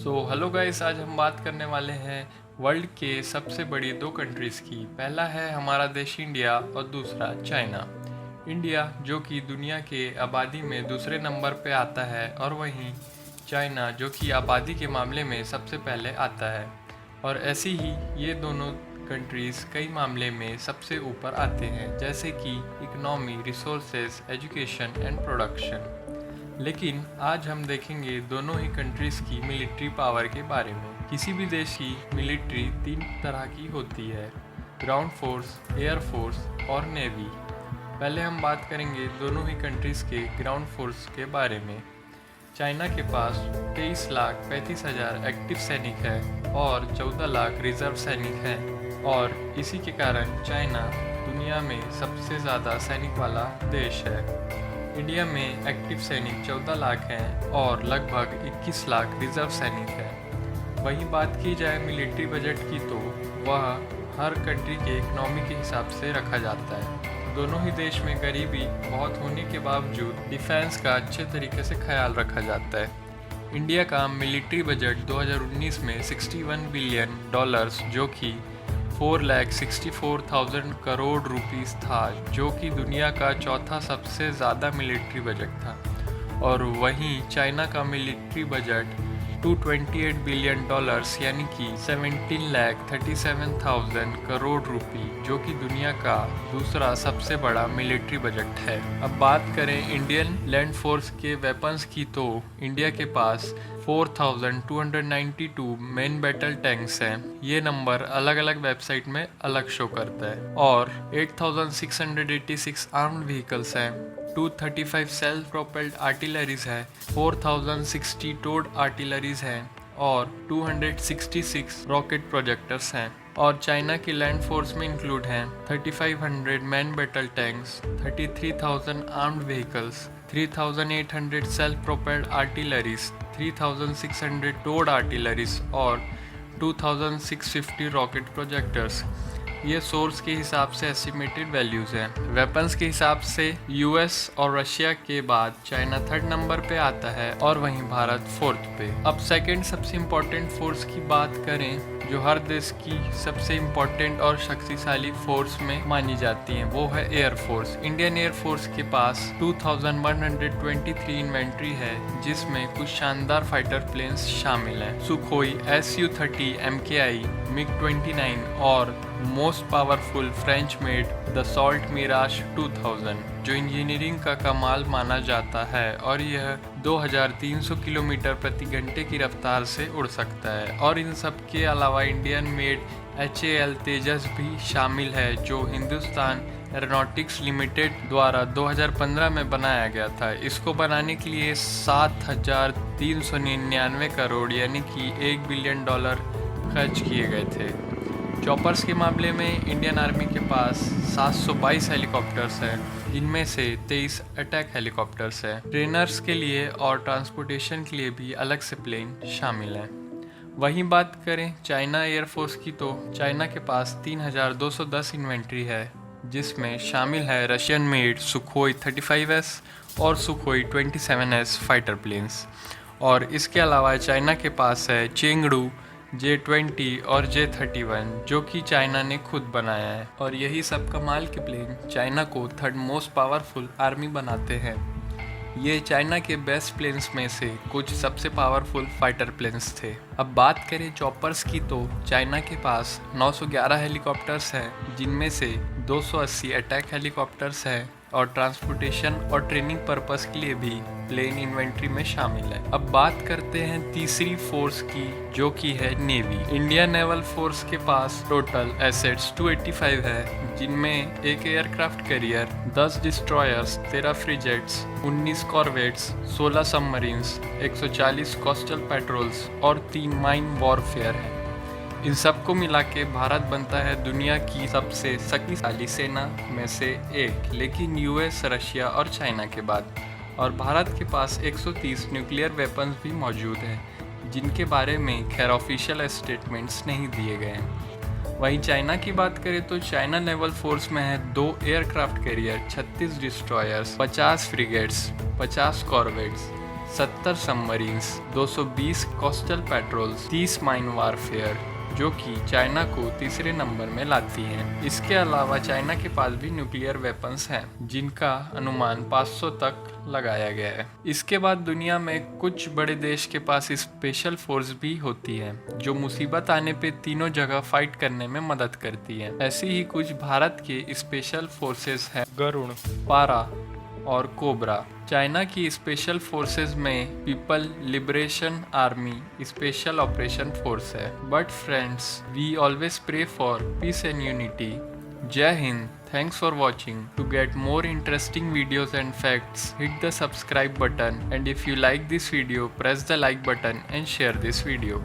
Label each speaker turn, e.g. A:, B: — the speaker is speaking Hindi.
A: हेलो गाइस, आज हम बात करने वाले हैं वर्ल्ड के सबसे बड़ी दो कंट्रीज़ की। पहला है हमारा देश इंडिया और दूसरा चाइना। इंडिया जो कि दुनिया के आबादी में दूसरे नंबर पे आता है, और वहीं चाइना जो कि आबादी के मामले में सबसे पहले आता है। और ऐसी ही ये दोनों कंट्रीज़ कई मामले में सबसे ऊपर आते हैं, जैसे कि economy, resources, education and production. लेकिन आज हम देखेंगे दोनों ही कंट्रीज़ की मिलिट्री पावर के बारे में। किसी भी देश की मिलिट्री तीन तरह की होती है: ग्राउंड फोर्स, एयर फोर्स और नेवी। पहले हम बात करेंगे दोनों ही कंट्रीज़ के ग्राउंड फोर्स के बारे में। चाइना के पास 23,35,000 एक्टिव सैनिक है और 14 लाख रिजर्व सैनिक हैं, और इसी के कारण चाइना दुनिया में सबसे ज़्यादा सैनिक वाला देश है। इंडिया में एक्टिव सैनिक 14 लाख हैं और लगभग 21 लाख रिजर्व सैनिक हैं। वहीं बात की जाए मिलिट्री बजट की, तो वह हर कंट्री के इकनॉमी के हिसाब से रखा जाता है। दोनों ही देश में गरीबी बहुत होने के बावजूद डिफेंस का अच्छे तरीके से ख्याल रखा जाता है। इंडिया का मिलिट्री बजट 2019 में $61 बिलियन, जो कि 4,64,000 करोड़ रुपीस था, जो कि दुनिया का चौथा सबसे ज़्यादा मिलिट्री बजट था। और वहीं चाइना का मिलिट्री बजट $228 बिलियन, यानी कि 17,37,000 करोड़ रुपए, जो कि दुनिया का दूसरा सबसे बड़ा मिलिट्री बजट है। अब बात करें इंडियन लैंड फोर्स के वेपन्स की, तो इंडिया के पास 4,292 मेन बैटल टैंक्स हैं। ये नंबर अलग अलग वेबसाइट में अलग शो करता है। और 8,686 आर्म्ड व्हीकल्स हैं, 235 सेल्फ प्रोपेल्ड आर्टिलरीज है, 4,060 टोड आर्टिलरीज हैं और 266 रॉकेट प्रोजेक्टर्स हैं। और चाइना की लैंड फोर्स में इंक्लूड हैं 3,500 main battle tanks, 33,000 armoured vehicles, 3,800 self propelled artilleries, 3,600 towed artilleries और 2,650 रॉकेट प्रोजेक्टर्स। ये सोर्स के हिसाब से एस्टिमेटेड वैल्यूज़ हैं। वेपन्स के हिसाब से यूएस और रशिया के बाद चाइना थर्ड नंबर पे आता है और वहीं भारत फोर्थ पे। अब सेकंड सबसे इम्पोर्टेंट फोर्स की बात करें, जो हर देश की सबसे इम्पोर्टेंट और शक्तिशाली फोर्स में मानी जाती हैं, वो है air force. Indian air force के पास 2,123 इन्वेंट्री है, जिसमें कुछ शानदार फाइटर प्लेन्स शामिल हैं: सुखोई Su-30 MKI, MiG-29 और most powerful French made Dassault Mirage 2000, जो इंजीनियरिंग का कमाल माना जाता है, और यह 2,300 किलोमीटर प्रति घंटे की रफ्तार से उड़ सकता है। और इन सब के अलावा इंडियन मेड HAL तेजस भी शामिल है, जो हिंदुस्तान एरोनॉटिक्स लिमिटेड द्वारा 2015 में बनाया गया था। इसको बनाने के लिए 7,399 करोड़ यानी कि $1 बिलियन खर्च किए गए थे। चॉपर्स के मामले में इंडियन आर्मी के पास 722 हेलीकॉप्टर्स हैं, जिनमें से 23 अटैक हेलीकॉप्टर्स हैं। ट्रेनर्स के लिए और ट्रांसपोर्टेशन के लिए भी अलग से प्लेन शामिल हैं। वहीं बात करें चाइना एयरफोर्स की, तो चाइना के पास 3,210 इन्वेंट्री है, जिसमें शामिल है रशियन मेड सुखोई 35S और सुखोई 27S फाइटर प्लेन्स। और इसके अलावा चाइना के पास है चेंगडू J-20 और J-31, जो कि चाइना ने खुद बनाया है। और यही सब कमाल के प्लेन चाइना को थर्ड मोस्ट पावरफुल आर्मी बनाते हैं। ये चाइना के बेस्ट प्लेन्स में से कुछ सबसे पावरफुल फाइटर प्लेन्स थे। अब बात करें चॉपर्स की, तो चाइना के पास 911 हेलीकॉप्टर्स हैं, जिनमें से 280 अटैक हेलीकॉप्टर्स हैं और ट्रांसपोर्टेशन और ट्रेनिंग पर्पस के लिए भी प्लेन इन्वेंट्री में शामिल है। अब बात करते हैं तीसरी फोर्स की, जो कि है नेवी। इंडियन नेवल फोर्स के पास टोटल एसेट्स 285 है, जिनमें एक aircraft carrier, 10 destroyers, 13 frigates, 19 corvettes, 16 submarines, 140 coastal patrols और 3 माइन वॉरफेयर है। इन सबको मिला के भारत बनता है दुनिया की सबसे शक्तिशाली सेना में से एक, लेकिन यूएस, रशिया और चाइना के बाद। और भारत के पास 130 न्यूक्लियर वेपन्स भी मौजूद हैं, जिनके बारे में खैर ऑफिशियल स्टेटमेंट्स नहीं दिए गए हैं। वहीं चाइना की बात करें, तो चाइना नेवल फोर्स में है 2 aircraft carrier, 36 destroyers, 50 frigates, 50 corvettes, 70 submarines, 220 coastal patrols, 30 mine warfare, जो कि चाइना को तीसरे नंबर में लाती हैं। इसके अलावा चाइना के पास भी न्यूक्लियर वेपन्स हैं, जिनका अनुमान 500 तक लगाया गया है। इसके बाद दुनिया में कुछ बड़े देश के पास स्पेशल फोर्स भी होती है, जो मुसीबत आने पे तीनों जगह फाइट करने में मदद करती है। ऐसी ही कुछ भारत के स्पेशल फोर्सेस हैं, गरुड़, पारा और कोबरा। चाइना की स्पेशल फोर्सेस में People Liberation Army special operation force है। But friends, we always pray for peace and unity. Jai Hind. Thanks for watching. To get more interesting videos and facts, hit the subscribe button, and if you like this video, press the like button and share this video.